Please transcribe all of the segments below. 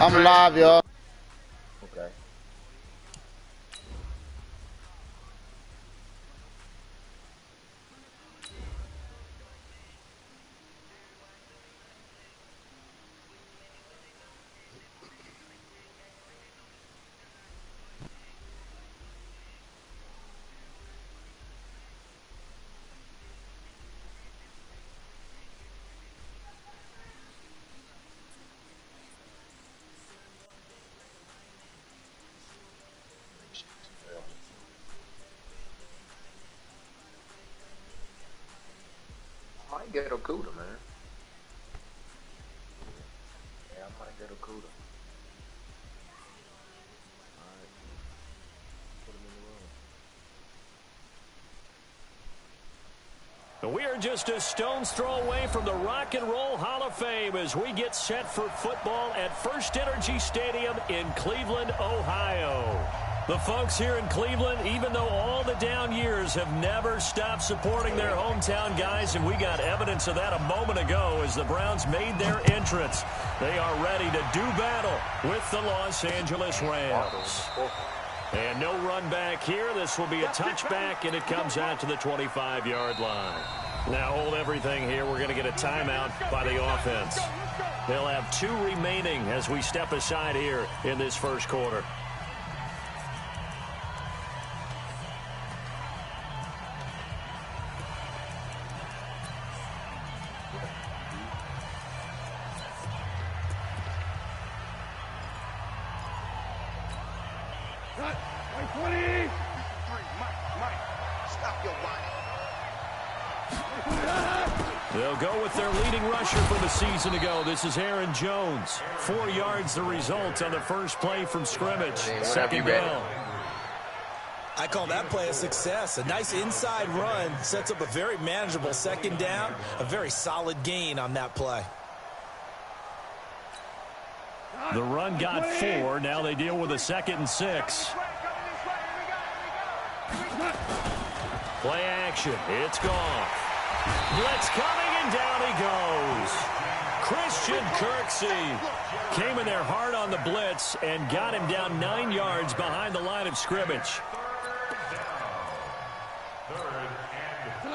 I'm live, y'all. Okay. I might get Okuda, man. Yeah, I might get Okuda. Alright. Put him in the room. We are just a stone's throw away from the Rock and Roll Hall of Fame as we get set for football at First Energy Stadium in Cleveland, Ohio. The folks here in Cleveland, even though all the down years, have never stopped supporting their hometown guys, and we got evidence of that a moment ago as the Browns made their entrance. They are ready to do battle with the Los Angeles Rams. And no run back here. This will be a touchback, and it comes out to the 25-yard line. Now hold everything here. We're going to get a timeout by the offense. They'll have 2 remaining as we step aside here in this first quarter. They'll go with their leading rusher from a season ago. This is Aaron Jones. 4 yards the result on the first play from scrimmage. Second down. I call that play a success. A nice inside run sets up a very manageable second down. A very solid gain on that play. The run got 4. Now they deal with a 2nd and 6. Play action. It's gone. Blitz coming, and down he goes. Christian Kirksey came in there hard on the blitz and got him down 9 yards behind the line of scrimmage.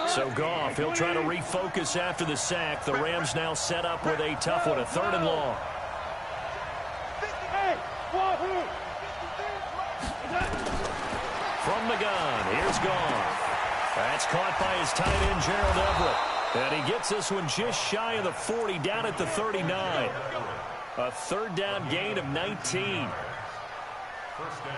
So Goff, he'll try to refocus after the sack. The Rams now set up with a tough one, a 3rd and long. From the gun, here's Goff. That's caught by his tight end, Gerald Everett. And he gets this one just shy of the 40, down at the 39. A 3rd down gain of 19.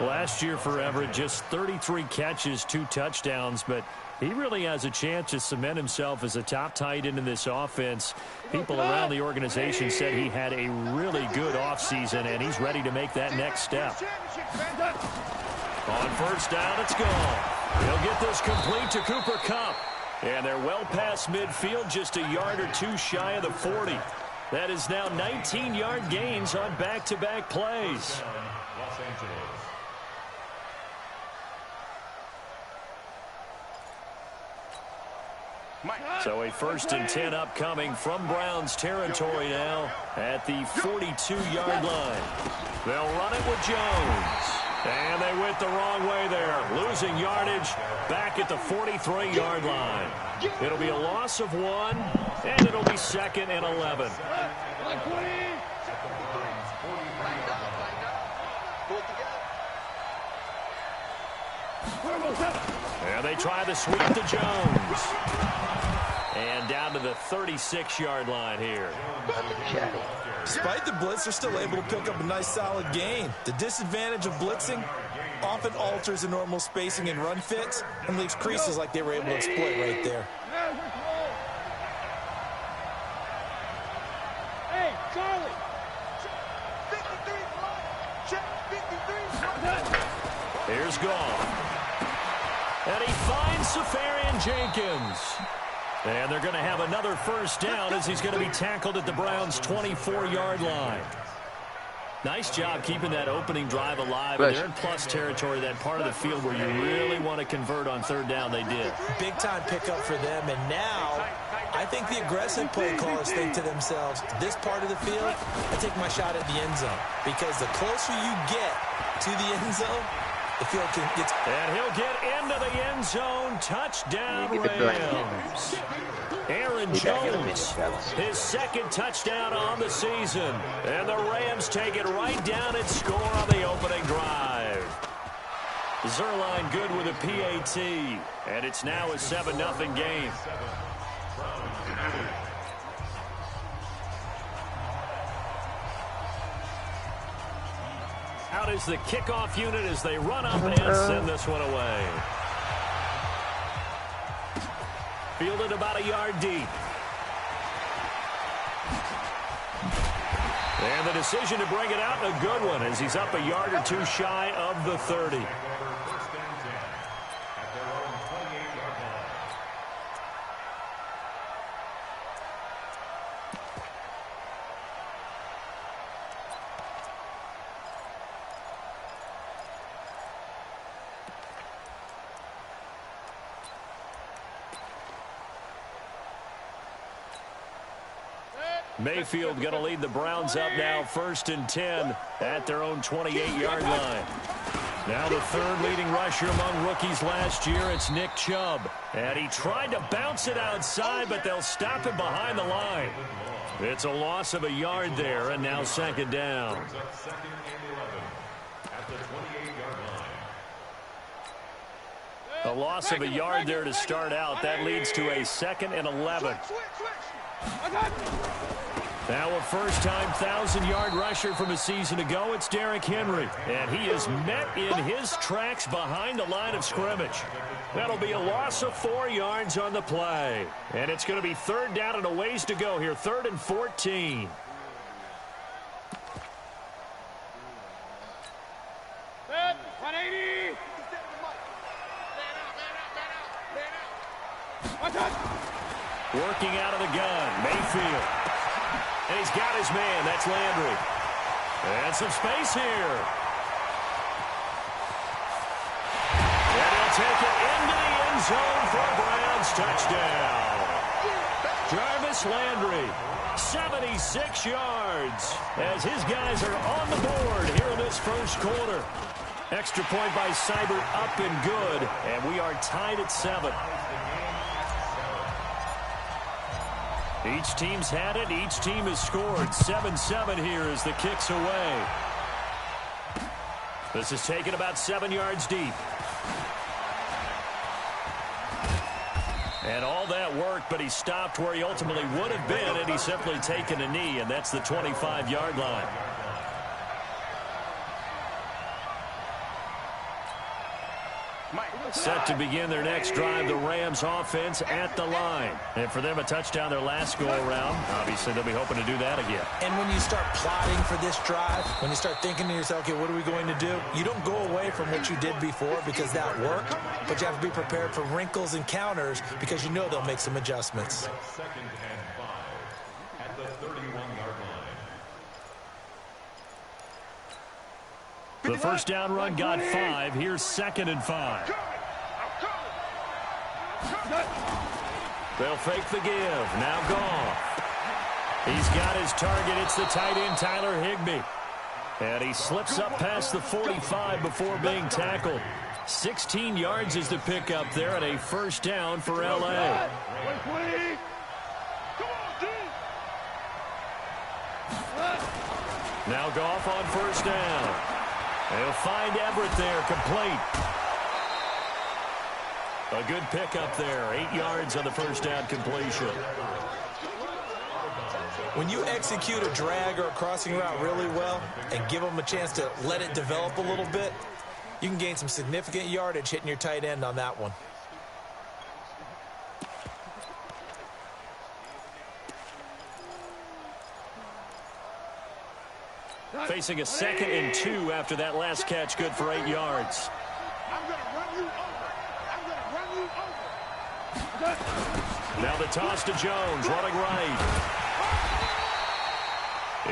Last year for Everett, just 33 catches, 2 touchdowns, but he really has a chance to cement himself as a top tight end in this offense. People around the organization said he had a really good offseason, and he's ready to make that next step. On first down, it's gone. He'll get this complete to Cooper Kupp. And they're well past midfield, just a yard or 2 shy of the 40. That is now 19-yard gains on back-to-back plays. So a 1st and 10 upcoming from Browns territory now at the 42-yard line. They'll run it with Jones. And they went the wrong way there, losing yardage back at the 43-yard line. It'll be a loss of 1, and it'll be 2nd and 11. And they try the sweep to Jones. And down to the 36-yard line here. Despite the blitz, they're still able to pick up a nice solid gain. The disadvantage of blitzing often alters the normal spacing and run fits and leaves creases like they were able to exploit right there. Hey, Charlie! Here's Goff. And he finds Safarian Jenkins. And they're going to have another first down as he's going to be tackled at the Browns' 24-yard line. Nice job keeping that opening drive alive. And they're in plus territory, that part of the field where you really want to convert on 3rd down. They did. Big-time pickup for them. And now I think the aggressive play callers think to themselves, this part of the field, I take my shot at the end zone. Because the closer you get to the end zone, the field gets... And he'll get into the end zone. Touchdown, Rams. Aaron Jones, his second touchdown on the season. And the Rams take it right down and score on the opening drive. Zerline good with a PAT. And it's now a 7-0 game. Out is the kickoff unit as they run up and send this one away. Fielded about a yard deep. And the decision to bring it out, a good one, as he's up a yard or two shy of the 30. Mayfield going to lead the Browns up now 1st and 10 at their own 28-yard line. Now the third leading rusher among rookies last year, it's Nick Chubb. And he tried to bounce it outside, but they'll stop him behind the line. It's a loss of a yard there, and now 2nd down. A loss of a yard there to start out. That leads to a 2nd and 11. Now a first-time 1,000-yard rusher from a season ago, it's Derrick Henry. And he is met in his tracks behind the line of scrimmage. That'll be a loss of 4 yards on the play. And it's going to be 3rd down and a ways to go here, 3rd and 14. Set, 180. Working out of the gun, Mayfield. And he's got his man. That's Landry. And some space here. And he'll take it into the end zone for a Browns touchdown. Jarvis Landry, 76 yards, as his guys are on the board here in this first quarter. Extra point by Seibert up and good, and we are tied at 7. Each team's had it. Each team has scored. 7-7 here as the kick's away. This is taken about 7 yards deep. And all that worked, but he stopped where he ultimately would have been, and he's simply taken a knee, and that's the 25-yard line. Set to begin their next drive, the Rams offense at the line. And for them, a touchdown their last go-around. Obviously, they'll be hoping to do that again. And when you start plotting for this drive, when you start thinking to yourself, okay, what are we going to do? You don't go away from what you did before because that worked, but you have to be prepared for wrinkles and counters because you know they'll make some adjustments. 2nd and 5 at the 31-yard line. The first down run got 5. Here's 2nd and 5. They'll fake the give. Now Goff. He's got his target. It's the tight end, Tyler Higbee. And he slips up past the 45 before being tackled. 16 yards is the pickup there, and a first down for L.A. Now Goff on first down. They'll find Everett there, complete. A good pickup there, 8 yards on the first down completion. When you execute a drag or a crossing route really well and give them a chance to let it develop a little bit, you can gain some significant yardage hitting your tight end on that one. Facing a 2nd and 2 after that last catch, good for 8 yards. I'm going to run you over. I'm going to run you over. Now the toss to Jones, running right.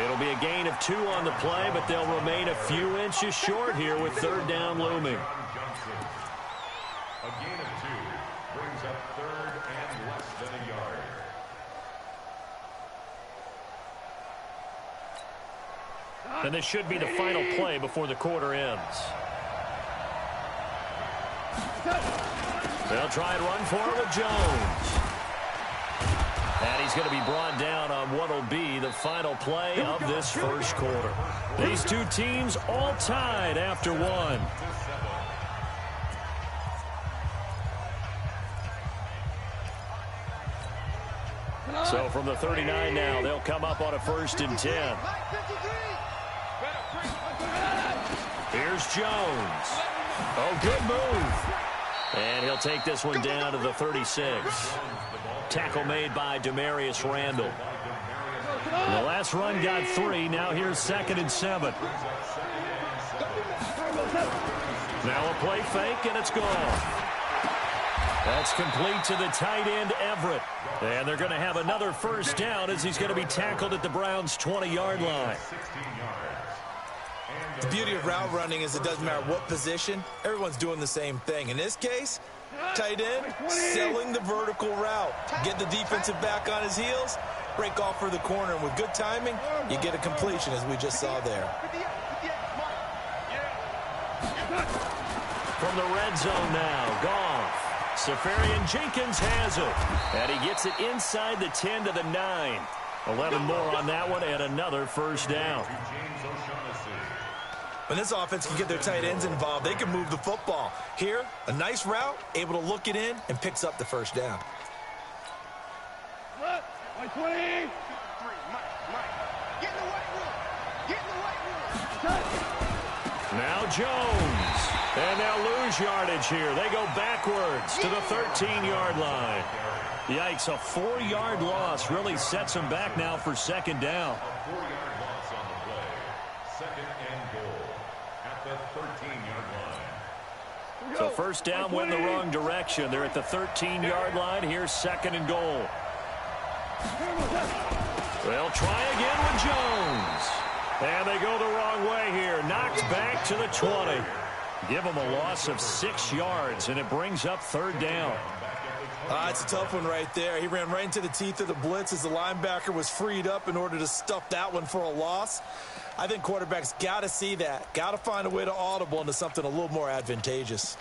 It'll be a gain of 2 on the play, but they'll remain a few inches short here with 3rd down looming. A gain of 2 brings up 3rd and less than a yard. And this should be the final play before the quarter ends. They'll try and run for it with Jones. And he's going to be brought down on what will be the final play of this first quarter. These two teams all tied after one. So from the 39 now, they'll come up on a 1st and 10. Here's Jones. Oh, good move. And he'll take this one down to the 36. Tackle made by Demarius Randall. The last run got 3. Now here's 2nd and 7. Now a play fake, and it's gone. That's complete to the tight end, Everett. And they're going to have another 1st down as he's going to be tackled at the Browns' 20-yard line. The beauty of route running is it doesn't matter what position. Everyone's doing the same thing. In this case, tight end, selling the vertical route. Get the defensive back on his heels, break off for the corner, and with good timing, you get a completion as we just saw there. From the red zone now, Goff. Safarian Jenkins has it. And he gets it inside the 10 to the 9. 11 more on that one and another 1st down. When this offense can get their tight ends involved, they can move the football. Here, a nice route, able to look it in, and picks up the 1st down. Now Jones. And they'll lose yardage here. They go backwards to the 13-yard line. Yikes, a 4-yard loss really sets them back now for 2nd down. A 4-yard loss on the play. 2nd and goal at the 13-yard line. So 1st down went the wrong direction. They're at the 13-yard line. Here's 2nd and goal. They'll try again with Jones. And they go the wrong way here. Knocked back to the 20. Give them a loss of 6 yards, and it brings up 3rd down. It's a tough one right there. He ran right into the teeth of the blitz as the linebacker was freed up in order to stuff that one for a loss. I think quarterbacks got to see that. Got to find a way to audible into something a little more advantageous.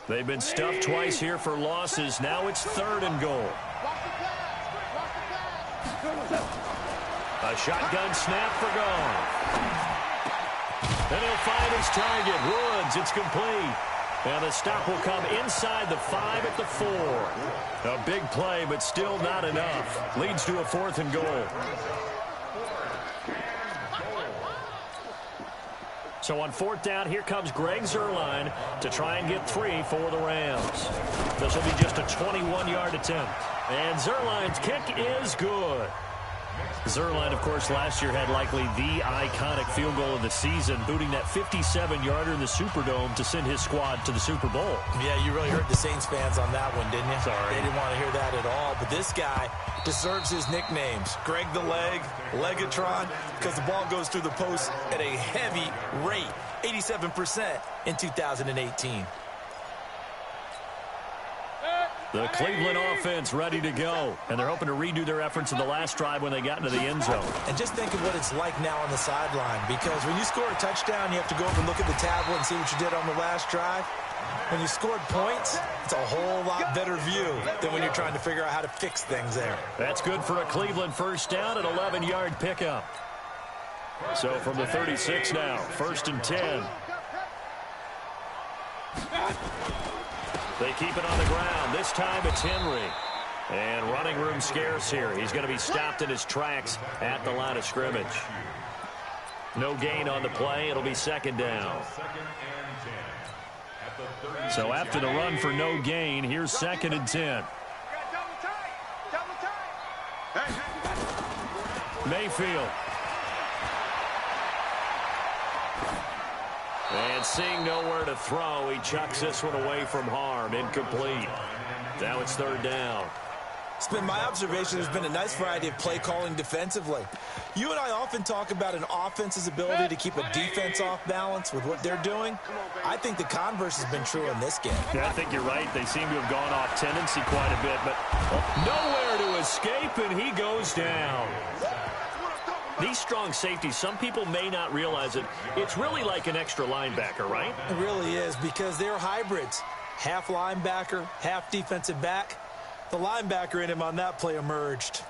They've been stuffed twice here for losses. Now it's 3rd and goal. A shotgun snap for Goff. And he'll find his target. Woods, it's complete. And the stop will come inside the 5 at the 4. A big play, but still not enough. Leads to a 4th and goal. So on 4th down, here comes Greg Zuerlein to try and get 3 for the Rams. This will be just a 21-yard attempt. And Zuerlein's kick is good. Zuerlein, of course, last year had likely the iconic field goal of the season, booting that 57-yarder in the Superdome to send his squad to the Super Bowl. Yeah, you really hurt the Saints fans on that one, didn't you? Sorry. They didn't want to hear that at all. But this guy deserves his nicknames. Greg the Leg, Legatron, because the ball goes through the post at a heavy rate, 87% in 2018. The Cleveland offense ready to go, and they're hoping to redo their efforts in the last drive when they got into the end zone. And just think of what it's like now on the sideline, because when you score a touchdown, you have to go up and look at the tablet and see what you did on the last drive. When you scored points, it's a whole lot better view than when you're trying to figure out how to fix things there. That's good for a Cleveland 1st down, an 11-yard pickup. So from the 36 now, 1st and 10. They keep it on the ground. This time it's Henry. And running room scarce here. He's going to be stopped in his tracks at the line of scrimmage. No gain on the play. It'll be 2nd down. So after the run for no gain, here's 2nd and 10. Mayfield. And seeing nowhere to throw, he chucks this one away from harm. Incomplete. Now it's 3rd down. It's been my observation there's been a nice variety of play calling defensively. You and I often talk about an offense's ability to keep a defense off balance with what they're doing. I think the converse has been true in this game. Yeah, I think you're right. They seem to have gone off tendency quite a bit, but nowhere to escape, and he goes down. These strong safeties, some people may not realize it. It's really like an extra linebacker, right? It really is, because they're hybrids. Half linebacker, half defensive back. The linebacker in him on that play emerged.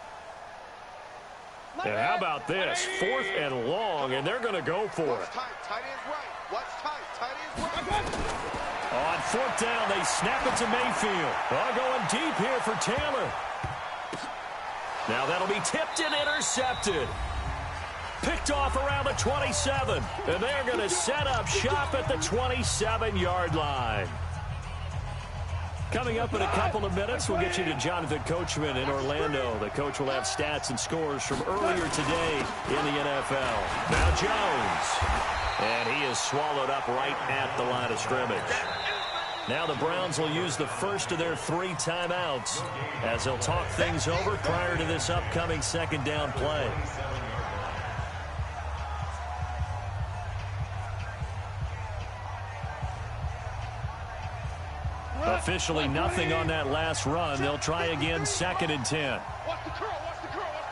And how about this? 4th and long, and they're going to go for it. Tight end's right. What's tight? Tight end's right. On 4th down, they snap it to Mayfield. Going deep here for Taylor. Now that'll be tipped and intercepted. Picked off around the 27. And they're going to set up shop at the 27-yard line. Coming up in a couple of minutes, we'll get you to Jonathan Coachman in Orlando. The coach will have stats and scores from earlier today in the NFL. Now Jones. And he is swallowed up right at the line of scrimmage. Now the Browns will use the first of their 3 timeouts as they'll talk things over prior to this upcoming second down play. Officially nothing on that last run. They'll try again, 2nd and 10. Watch the curl, watch the curl, watch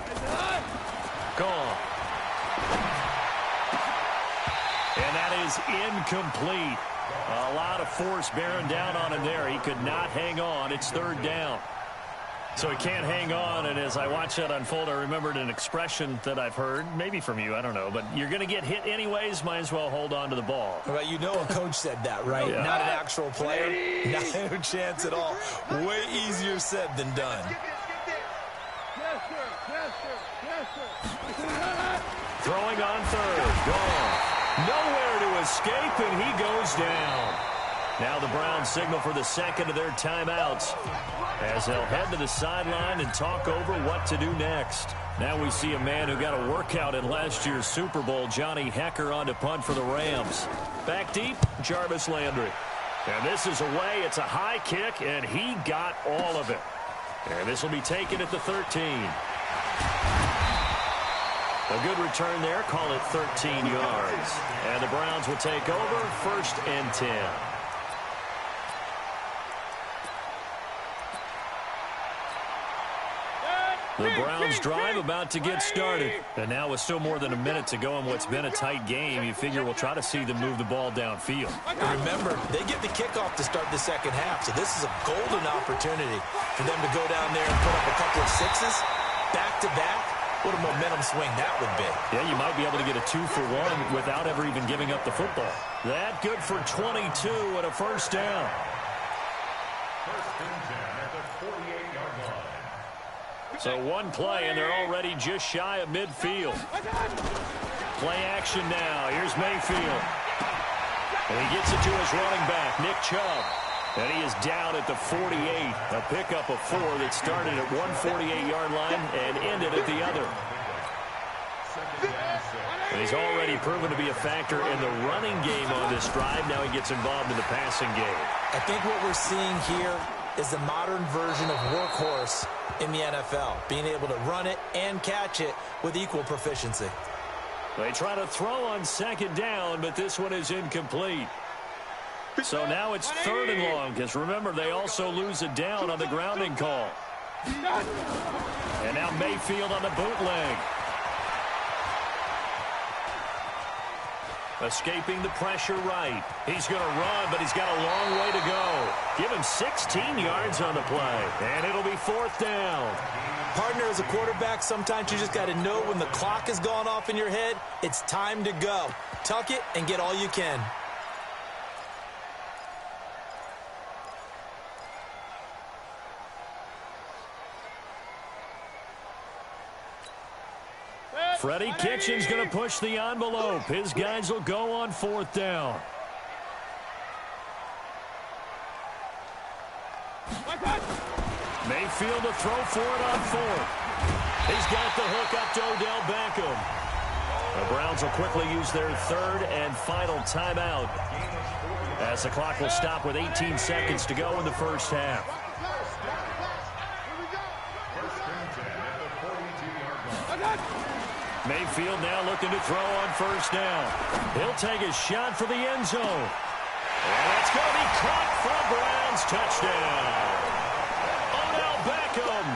the curl. Gone. And that is incomplete. A lot of force bearing down on him there. He could not hang on. It's 3rd down. So he can't hang on, and as I watch that unfold, I remembered an expression that I've heard, maybe from you, I don't know, but you're going to get hit anyways, might as well hold on to the ball. Well, you know a coach said that, right? Yeah. Not an actual player. No chance at all. Way easier said than done. Yes, sir. Yes, sir. Yes, sir. Throwing on 3rd. Gone. Nowhere to escape, and he goes down. Now the Browns signal for the 2nd of their timeouts as they'll head to the sideline and talk over what to do next. Now we see a man who got a workout in last year's Super Bowl, Johnny Hekker, on to punt for the Rams. Back deep, Jarvis Landry. And this is away. It's a high kick, and he got all of it. And this will be taken at the 13. A good return there. Call it 13 yards. And the Browns will take over, 1st and 10. The Browns drive about to get started. And now with still more than a minute to go in what's been a tight game, you figure we'll try to see them move the ball downfield. And remember, they get the kickoff to start the second half, so this is a golden opportunity for them to go down there and put up a couple of 6s back-to-back. What a momentum swing that would be. Yeah, you might be able to get a 2-for-1 without ever even giving up the football. That good for 22 and a 1st down. 1st and 10 at the 48-yard line. So one play, and they're already just shy of midfield. Play action now. Here's Mayfield. And he gets it to his running back, Nick Chubb. And he is down at the 48. A pickup of 4 that started at one 48-yard line and ended at the other. And he's already proven to be a factor in the running game on this drive. Now he gets involved in the passing game. I think what we're seeing here is the modern version of workhorse in the NFL, being able to run it and catch it with equal proficiency. They try to throw on 2nd down, but this one is incomplete. So now it's 3rd and long, because remember, they also lose a down on the grounding call. And now Mayfield on the bootleg. Escaping the pressure right. He's going to run, but he's got a long way to go. Give him 16 yards on the play, and it'll be 4th down. Partner, as a quarterback, sometimes you just got to know when the clock has gone off in your head, it's time to go. Tuck it and get all you can. Freddie Kitchens going to push the envelope. His guys will go on 4th down. Mayfield to throw for it on 4th. He's got the hook up to Odell Beckham. The Browns will quickly use their 3rd and final timeout as the clock will stop with 18 seconds to go in the 1st half. Mayfield now looking to throw on first down. He'll take a shot for the end zone. And it's going to be caught for a Browns touchdown. Odell Beckham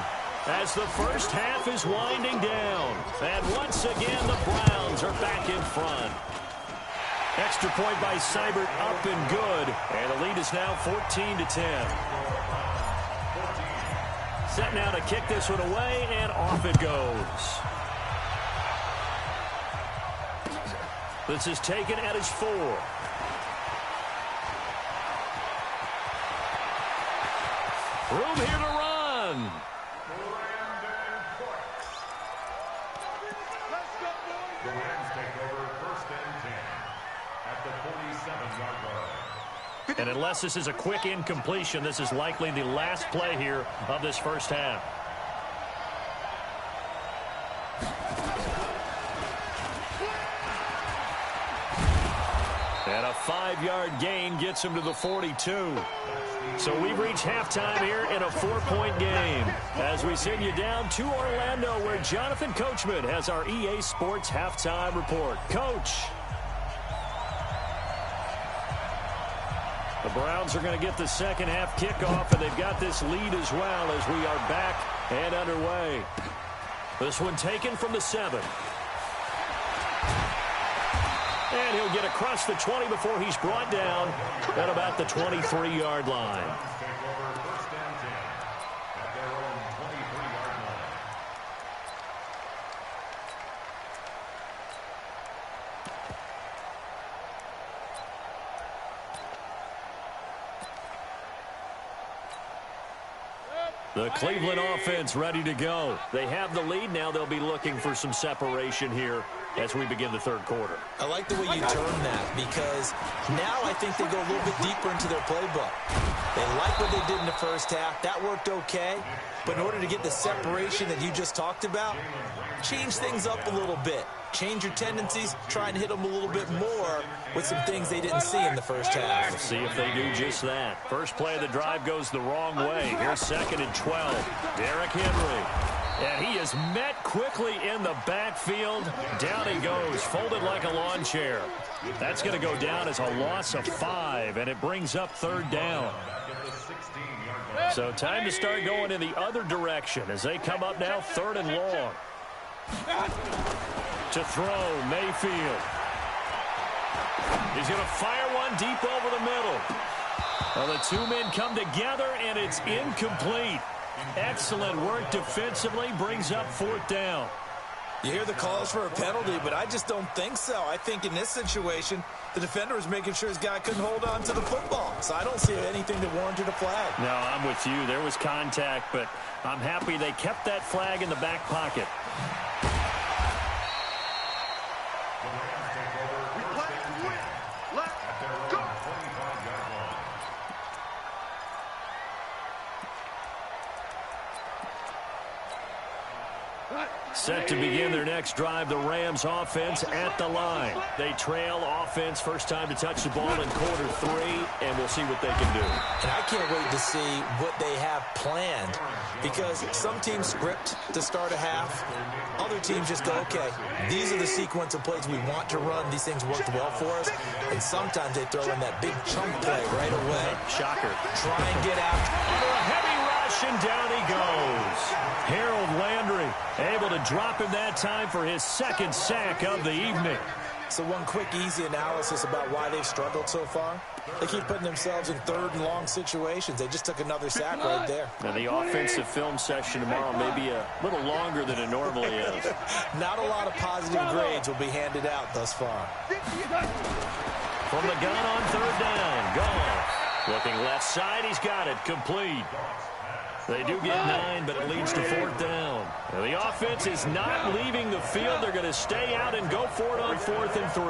as the first half is winding down. And once again, the Browns are back in front. Extra point by Seibert up and good. And the lead is now 14-10. Set now to kick this one away, and off it goes. This is taken at his 4. Room here to run. The Rams take over first and 10 at the 47-yard line. And unless this is a quick incompletion, this is likely the last play here of this first half. And a 5-yard gain gets him to the 42. So we've reached halftime here in a 4-point game. As we send you down to Orlando, where Jonathan Coachman has our EA Sports halftime report. Coach. The Browns are going to get the second half kickoff, and they've got this lead as well as we are back and underway. This one taken from the 7. And he'll get across the 20 before he's brought down at about the 23-yard line. The Cleveland offense ready to go. They have the lead. Now they'll be looking for some separation here as we begin the third quarter. I like the way you term that, because now I think they go a little bit deeper into their playbook. They like what they did in the first half. That worked okay. But in order to get the separation that you just talked about, change things up a little bit. Change your tendencies, try and hit them a little bit more with some things they didn't see in the first half. We'll see if they do just that. First play of the drive goes the wrong way. Here's 2nd and 12. Derrick Henry. And he is met quickly in the backfield. Down he goes, folded like a lawn chair. That's going to go down as a loss of 5, and it brings up 3rd down. So time to start going in the other direction as they come up now 3rd and long. To throw, Mayfield. He's going to fire one deep over the middle. Well, the two men come together, and it's incomplete. Excellent work defensively, brings up 4th down. You hear the calls for a penalty, but I just don't think so. I think in this situation, the defender was making sure his guy couldn't hold on to the football. So I don't see anything that warranted a flag. No, I'm with you. There was contact, but I'm happy they kept that flag in the back pocket. Set to begin their next drive, the Rams offense at the line. They trail offense, first time to touch the ball in quarter 3, and we'll see what they can do. And I can't wait to see what they have planned, because some teams script to start a half. Other teams just go, okay, these are the sequence of plays we want to run. These things worked well for us. And sometimes they throw in that big chunk play right away. Shocker. Try and get out. Under a heavy rush, and down he goes. Harold Landry able to drop him that time for his 2nd sack of the evening. So one quick, easy analysis about why they've struggled so far. They keep putting themselves in 3rd and long situations. They just took another sack right there. Now the offensive film session tomorrow may be a little longer than it normally is. Not a lot of positive grades will be handed out thus far. From the gun on 3rd down, Goff. Looking left side, he's got it, complete. They do get 9, but it leads to 4th down. Now, the offense is not leaving the field. They're going to stay out and go for it on 4th and 3.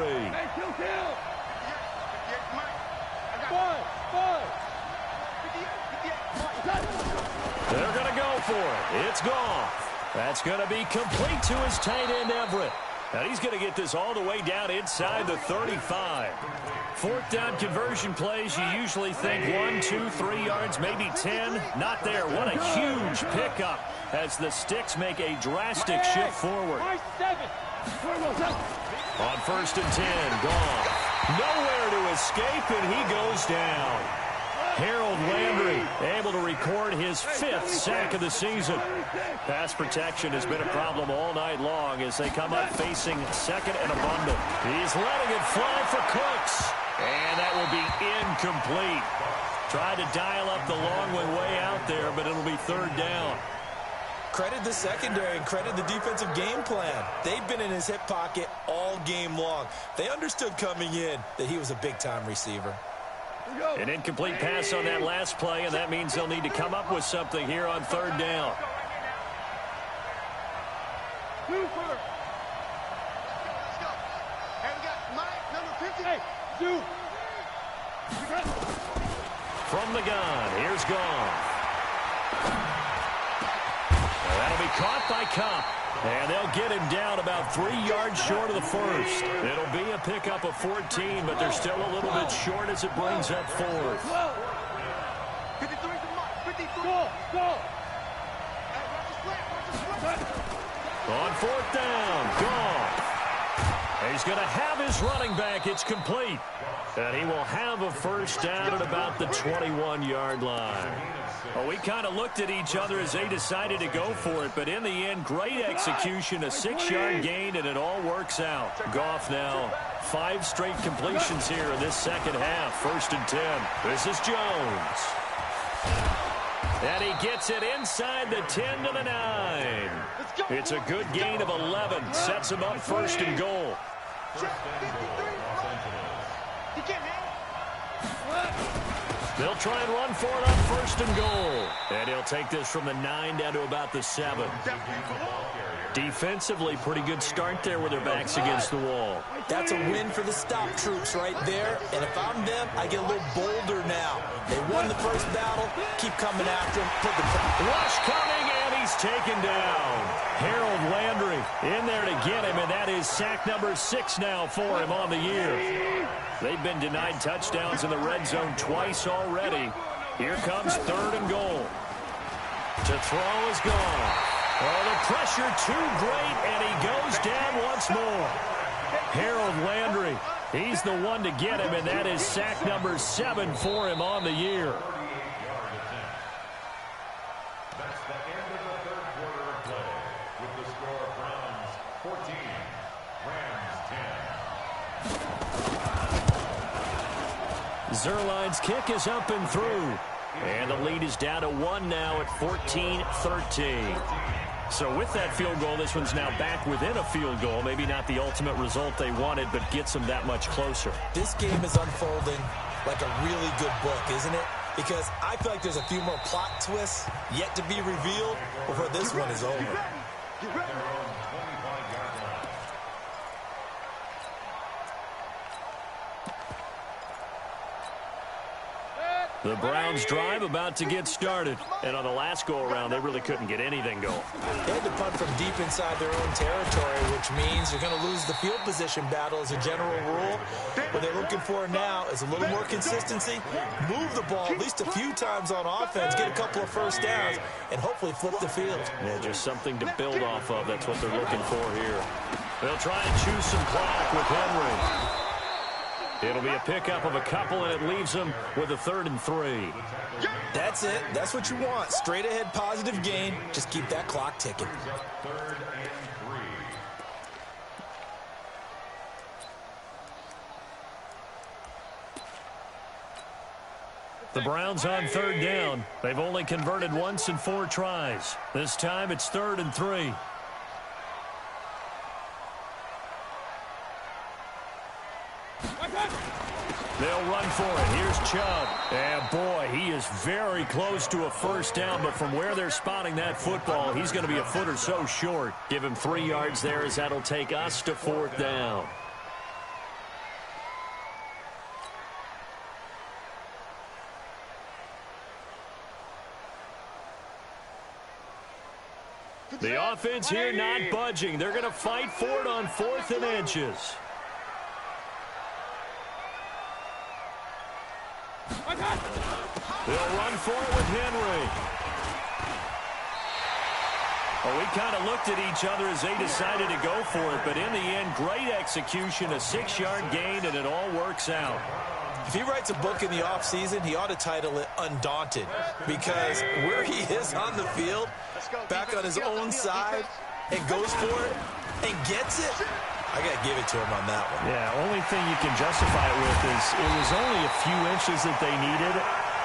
They're going to go for it. It's Goff. That's going to be complete to his tight end, Everett. And he's going to get this all the way down inside the 35. 4th down conversion plays, you usually think 1, 2, 3 yards, maybe 10. Not there. What a huge pickup as the Sticks make a drastic shift forward. On 1st and 10, gone. Nowhere to escape, and he goes down. Harold Landry able to record his 5th sack of the season. Pass protection has been a problem all night long as they come up facing 2nd and abundant. He's letting it fly for Cooks, and that will be incomplete. Tried to dial up the long one way out there, but it'll be 3rd down. Credit the secondary and credit the defensive game plan. They've been in his hip pocket all game long. They understood coming in that he was a big-time receiver. An incomplete pass on that last play, and that means they'll need to come up with something here on 3rd down. Let's go. Hey, we got Mike, number 50. Hey, Zoo. From the gun, here's Goff. That'll be caught by Cup. And they'll get him down about 3 yards short of the first. It'll be a pickup of 14, but they're still a little bit short as it brings up 4th. 53 to Mike. 53. Go. Hey, watch the split. On 4th down, Goff. He's going to have his running back. It's complete. And he will have a 1st down at about the 21-yard line. Well, we kind of looked at each other as they decided to go for it, but in the end, great execution, a 6-yard gain, and it all works out. Goff now 5 straight completions here in this second half. 1st and 10. This is Jones. And he gets it inside the 10 to the 9. It's a good gain of 11. Sets him up 1st and goal. They'll try and run for it on 1st and goal. And he'll take this from the 9 down to about the 7. Defensively, pretty good start there with their backs against the wall. That's a win for the stop troops right there. And if I'm them, I get a little bolder now. They won the first battle. Keep coming after him. Put the rush coming, and he's taken down. Harold Landry in there to get him, and that is sack number 6 now for him on the year. They've been denied touchdowns in the red zone twice already. Here comes 3rd and goal. To throw is gone. Oh, the pressure too great, and he goes down once more. Harold Landry, he's the one to get him, and that is sack number 7 for him on the year. That's the end of the 3rd quarter of play, with the score Browns 14, Rams 10. Zerline's kick is up and through. And the lead is down to 1 now at 14-13. So with that field goal, this one's now back within a field goal. Maybe not the ultimate result they wanted, but gets them that much closer. This game is unfolding like a really good book, isn't it? Because I feel like there's a few more plot twists yet to be revealed before this one is over. Get ready. The Browns drive about to get started. And on the last go-around, they really couldn't get anything going. They had to punt from deep inside their own territory, which means you're going to lose the field position battle as a general rule. What they're looking for now is a little more consistency, move the ball at least a few times on offense, get a couple of 1st downs, and hopefully flip the field. Yeah, just something to build off of. That's what they're looking for here. They'll try and choose some clock with Henry. It'll be a pickup of a couple, and it leaves them with a 3rd and 3. That's it. That's what you want. Straight ahead, positive gain. Just keep that clock ticking. 3rd and 3. The Browns on 3rd down. They've only converted once in 4 tries. This time it's 3rd and 3. They'll run for it. Here's Chubb. And boy, he is very close to a 1st down, but from where they're spotting that football, he's going to be a foot or so short. Give him 3 yards there as that'll take us to 4th down. The offense here not budging. They're going to fight for it on 4th and inches. They'll run for it with Henry. Well, we kind of looked at each other as they decided to go for it, but in the end, great execution, a 6-yard gain, and it all works out. If he writes a book in the offseason, he ought to title it Undaunted, because where he is on the field, back on his own side, and goes for it and gets it, I got to give it to him on that one. Yeah, only thing you can justify it with is it was only a few inches that they needed.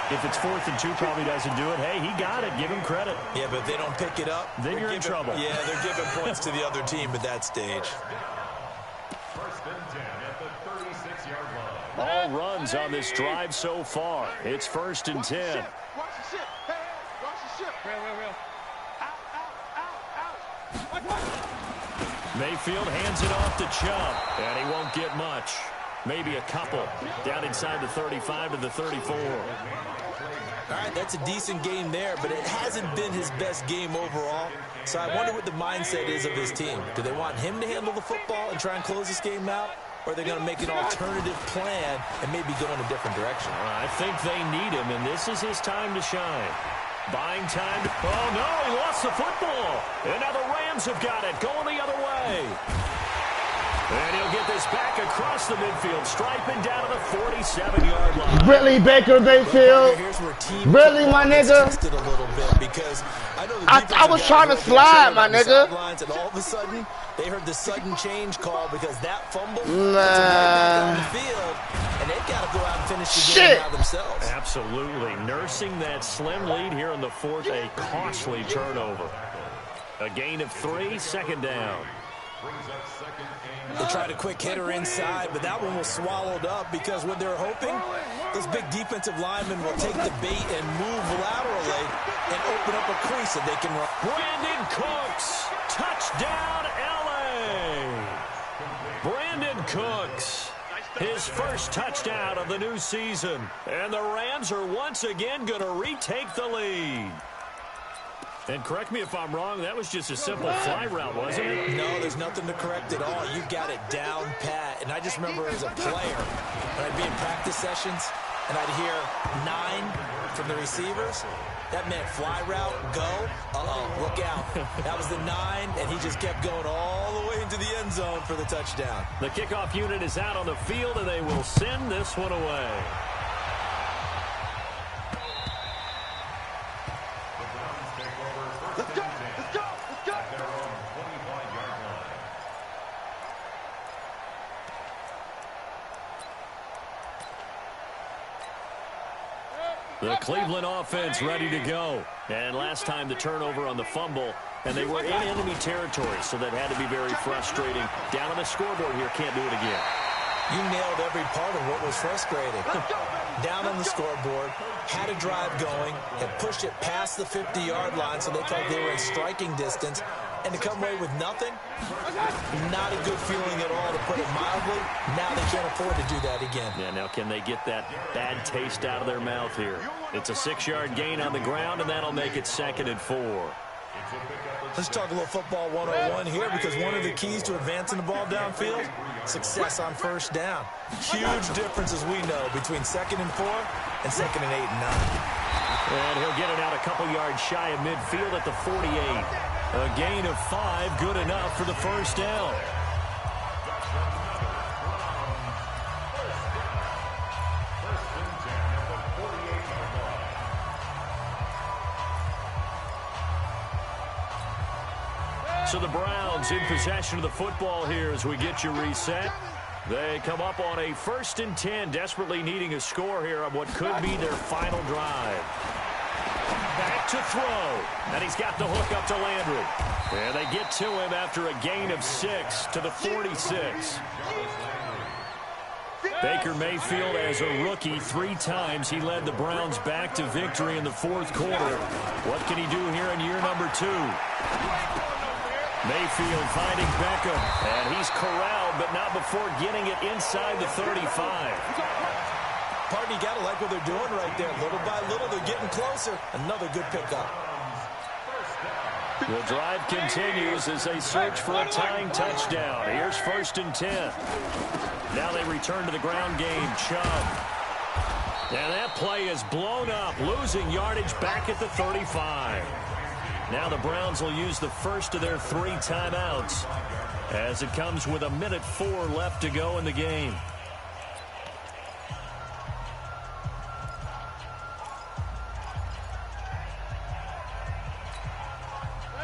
If it's 4th and 2, probably doesn't do it. Hey, he got it. Give him credit. Yeah, but if they don't pick it up, then you're in trouble. Yeah, they're giving points to the other team at that stage. First and 10 at the 36-yard line. All runs on this drive so far. It's 1st and 10. Watch the ship. Hey, watch the ship. Real. Out. Mayfield hands it off to Chubb, and he won't get much. Maybe a couple. Down inside the 35 to the 34. All right, that's a decent game there, but it hasn't been his best game overall. So I wonder what the mindset is of his team. Do they want him to handle the football and try and close this game out? Or are they going to make an alternative plan and maybe go in a different direction? I think they need him, and this is his time to shine. Buying time. Oh, no, he lost the football. And now the Rams have got it, going the other way. And he'll get this back across the midfield, striping down to the 47-yard line. Brentley Baker Mayfield. Brentley, my nigga. A little bit because I was trying to slide, my nigga. And all of a sudden, they heard the sudden change call because that fumble Nah. on the field, and they've got to go out and finish the game by themselves. Absolutely. Nursing that slim lead here in the 4th, a costly turnover. A gain of 3, 2nd down. They tried a quick hitter inside, but that one was swallowed up because what they're hoping, those big defensive linemen will take the bait and move laterally and open up a crease that they can run. Brandon Cooks, touchdown LA. Brandon Cooks, his first touchdown of the new season. And the Rams are once again going to retake the lead. And correct me if I'm wrong, that was just a simple fly route, wasn't it? No, there's nothing to correct at all. You've got it down pat. And I just remember as a player, when I'd be in practice sessions, and I'd hear 9 from the receivers. That meant fly route, go, look out. That was the 9, and he just kept going all the way into the end zone for the touchdown. The kickoff unit is out on the field, and they will send this one away. Let's go. The Cleveland offense ready to go. And last time the turnover on the fumble, and they were in enemy territory, so that had to be very frustrating. Down on the scoreboard here, can't do it again. You nailed every part of what was frustrating. Down on the scoreboard, had a drive going, and pushed it past the 50-yard line so they thought they were in striking distance, and to come away with nothing, not a good feeling at all, to put it mildly. Now they can't afford to do that again. Yeah, now can they get that bad taste out of their mouth here? It's a 6-yard gain on the ground, and that'll make it 2nd and 4. Let's talk a little football 101 here, because one of the keys to advancing the ball downfield, success on first down. Huge difference, as we know, between 2nd and 4 and 2nd and 8 and 9. And he'll get it out a couple yards shy of midfield at the 48. A gain of 5, good enough for the first down. So the Browns in possession of the football here as we get you reset. They come up on a 1st and 10, desperately needing a score here on what could be their final drive. Back to throw, and he's got the hook up to Landry. And they get to him after a gain of 6 to the 46. Baker Mayfield, as a rookie, 3 times he led the Browns back to victory in the 4th quarter. What can he do here in year number 2? Mayfield finding Beckham, and he's corralled, but not before getting it inside the 35. Pardon, you got to like what they're doing right there. Little by little, they're getting closer. Another good pickup. The drive continues as they search for a tying touchdown. Here's 1st and 10. Now they return to the ground game. Chubb. And that play is blown up, losing yardage back at the 35. Now the Browns will use the first of their 3 timeouts as it comes with 1:04 left to go in the game.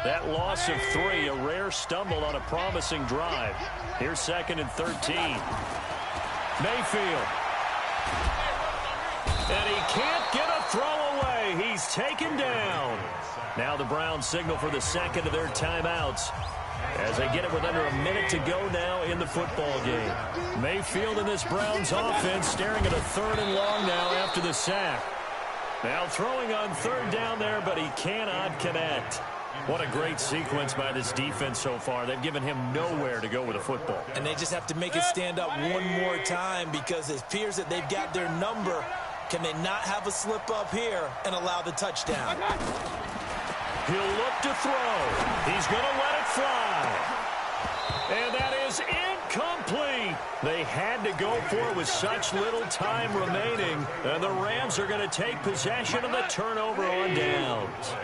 That loss of 3, a rare stumble on a promising drive. Here's 2nd and 13. Mayfield. And he can't get a throw away. He's taken down. Now the Browns signal for the second of their timeouts as they get it with under a minute to go now in the football game. Mayfield and this Browns offense staring at a 3rd and long now after the sack. Now throwing on 3rd down there, but he cannot connect. What a great sequence by this defense so far. They've given him nowhere to go with the football. And they just have to make it stand up one more time because it appears that they've got their number. Can they not have a slip up here and allow the touchdown? He'll look to throw. He's going to let it fly. And that is incomplete. They had to go for it with such little time remaining. And the Rams are going to take possession of the turnover on downs.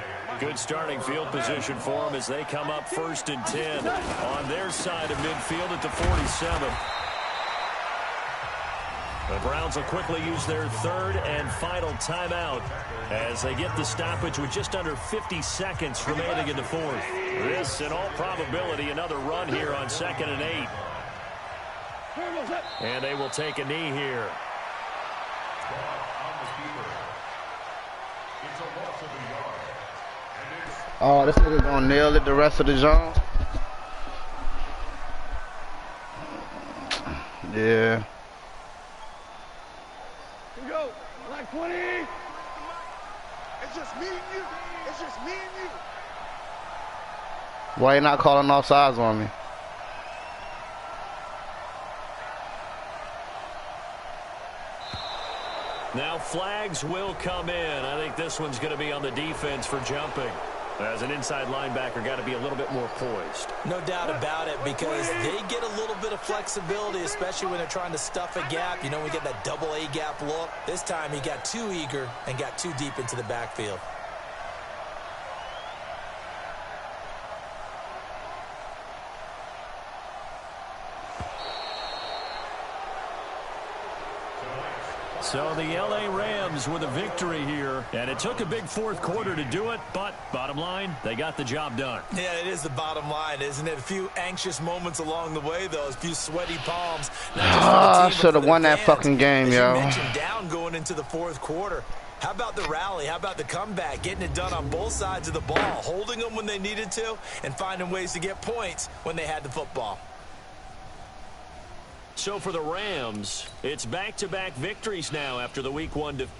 Good starting field position for them as they come up 1st and 10 on their side of midfield at the 47. The Browns will quickly use their 3rd and final timeout as they get the stoppage with just under 50 seconds remaining in the 4th. This, in all probability, another run here on 2nd and 8. And they will take a knee here. Oh, this nigga gonna nail it the rest of the zone. Yeah. Go. Like 20. It's just me and you. It's just me and you. Why you not calling offsides on me? Now flags will come in. I think this one's going to be on the defense for jumping. As an inside linebacker, got to be a little bit more poised. No doubt about it, because they get a little bit of flexibility, especially when they're trying to stuff a gap. You know, we get that double A gap look. This time he got too eager and got too deep into the backfield. So the L.A. Rams with a victory here, and it took a big 4th quarter to do it, but bottom line, they got the job done. Yeah, it is the bottom line, isn't it? A few anxious moments along the way, though, a few sweaty palms. I should have won that fucking game, As yo. you mentioned, down going into the 4th quarter. How about the rally? How about the comeback? Getting it done on both sides of the ball, holding them when they needed to, and finding ways to get points when they had the football. So for the Rams, it's back-to-back victories now after the Week 1 defeat.